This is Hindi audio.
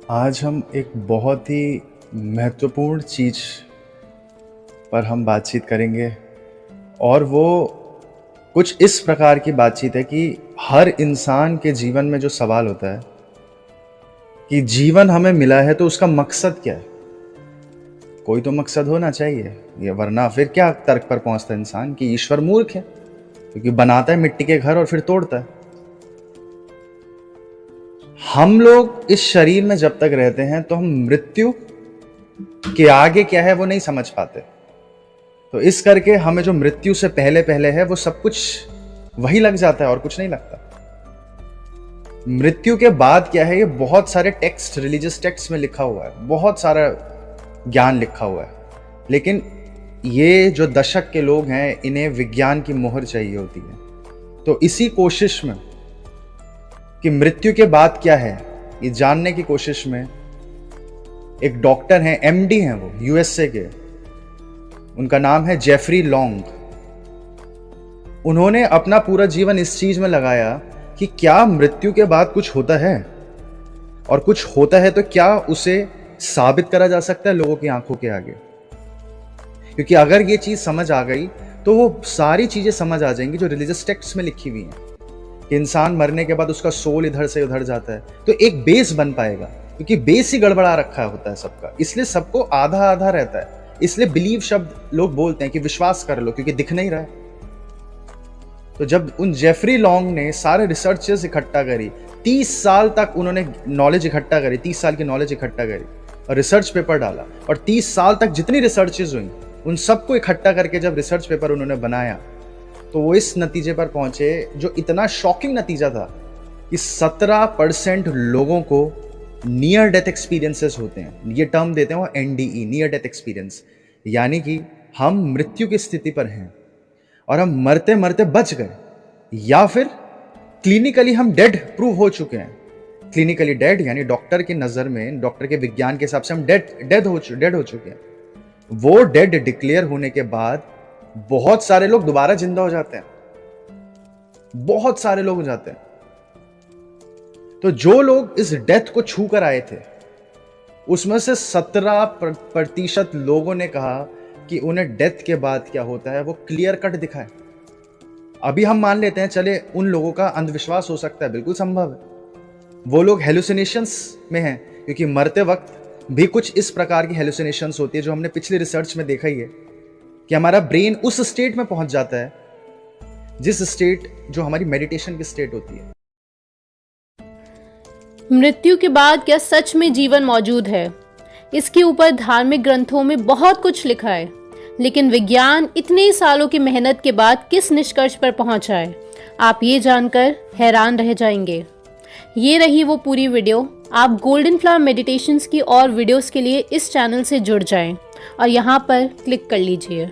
आज हम एक बहुत ही महत्वपूर्ण चीज़ पर हम बातचीत करेंगे और वो कुछ इस प्रकार की बातचीत है कि हर इंसान के जीवन में जो सवाल होता है कि जीवन हमें मिला है तो उसका मकसद क्या है। कोई तो मकसद होना चाहिए, ये वरना फिर क्या तर्क पर पहुंचता है इंसान कि ईश्वर मूर्ख है, क्योंकि बनाता है मिट्टी के घर और फिर तोड़ता है। हम लोग इस शरीर में जब तक रहते हैं तो हम मृत्यु के आगे क्या है वो नहीं समझ पाते। तो इस करके हमें जो मृत्यु से पहले पहले है वो सब कुछ वही लग जाता है और कुछ नहीं लगता। मृत्यु के बाद क्या है, ये बहुत सारे टेक्स्ट, रिलीजियस टेक्स्ट में लिखा हुआ है, बहुत सारा ज्ञान लिखा हुआ है, लेकिन ये जो दशक के लोग हैं इन्हें विज्ञान की मोहर चाहिए होती है। तो इसी कोशिश में कि मृत्यु के बाद क्या है ये जानने की कोशिश में एक डॉक्टर हैं, एमडी हैं, वो यूएसए के, उनका नाम है जेफरी लॉन्ग। उन्होंने अपना पूरा जीवन इस चीज में लगाया कि क्या मृत्यु के बाद कुछ होता है, और कुछ होता है तो क्या उसे साबित करा जा सकता है लोगों की आंखों के आगे। क्योंकि अगर ये चीज समझ आ गई तो वो सारी चीजें समझ आ जाएंगी जो रिलीजियस टेक्स्ट में लिखी हुई हैं कि इंसान मरने के बाद उसका सोल इधर से उधर जाता है, तो एक बेस बन पाएगा। क्योंकि बेस ही गड़बड़ा रखा होता है सबका, इसलिए सबको आधा आधा रहता है। इसलिए बिलीव शब्द लोग बोलते हैं कि विश्वास कर लो, क्योंकि दिख नहीं रहा है। तो जब उन जेफरी लॉन्ग ने सारे रिसर्चेस इकट्ठा करी, 30 साल तक उन्होंने नॉलेज इकट्ठा करी, 30 साल की नॉलेज इकट्ठा करी और रिसर्च पेपर डाला, और 30 साल तक जितनी रिसर्चेस हुई उन सबको इकट्ठा करके जब रिसर्च पेपर उन्होंने बनाया तो वो इस नतीजे पर पहुंचे, जो इतना शॉकिंग नतीजा था कि 17% लोगों को नियर डेथ एक्सपीरियंसेस होते हैं। ये टर्म देते हैं वो एनडीई, नियर डेथ एक्सपीरियंस, यानी कि हम मृत्यु की स्थिति पर हैं और हम मरते मरते बच गए, या फिर क्लिनिकली हम डेड प्रूव हो चुके हैं। क्लिनिकली डेड यानी डॉक्टर की नज़र में, डॉक्टर के विज्ञान के हिसाब से हम डेड हो चुके हैं। वो डेड डिक्लेयर होने के बाद बहुत सारे लोग दोबारा जिंदा हो जाते हैं, बहुत सारे लोग हो जाते हैं। तो जो लोग इस डेथ को छू कर आए थे उसमें से 17% लोगों ने कहा कि उन्हें डेथ के बाद क्या होता है वो क्लियर कट दिखा है। अभी हम मान लेते हैं, चले उन लोगों का अंधविश्वास हो सकता है, बिल्कुल संभव है, वो लोग हेलुसिनेशंस में हैं, क्योंकि मरते वक्त भी कुछ इस प्रकार की हेलुसिनेशंस होती है जो हमने पिछली रिसर्च में देखा ही है कि हमारा ब्रेन उस स्टेट में पहुंच जाता है जिस स्टेट जो हमारी मेडिटेशन की स्टेट होती है। मृत्यु के बाद क्या सच में जीवन मौजूद है? इसके ऊपर धार्मिक ग्रंथों में बहुत कुछ लिखा है, लेकिन विज्ञान इतने सालों की मेहनत के बाद किस निष्कर्ष पर पहुंचा है, आप ये जानकर हैरान रह जाएंगे। ये रही वो पूरी वीडियो। आप गोल्डन फ्लावर मेडिटेशंस की और वीडियोस के लिए इस चैनल से जुड़ जाएं और यहाँ पर क्लिक कर लीजिए।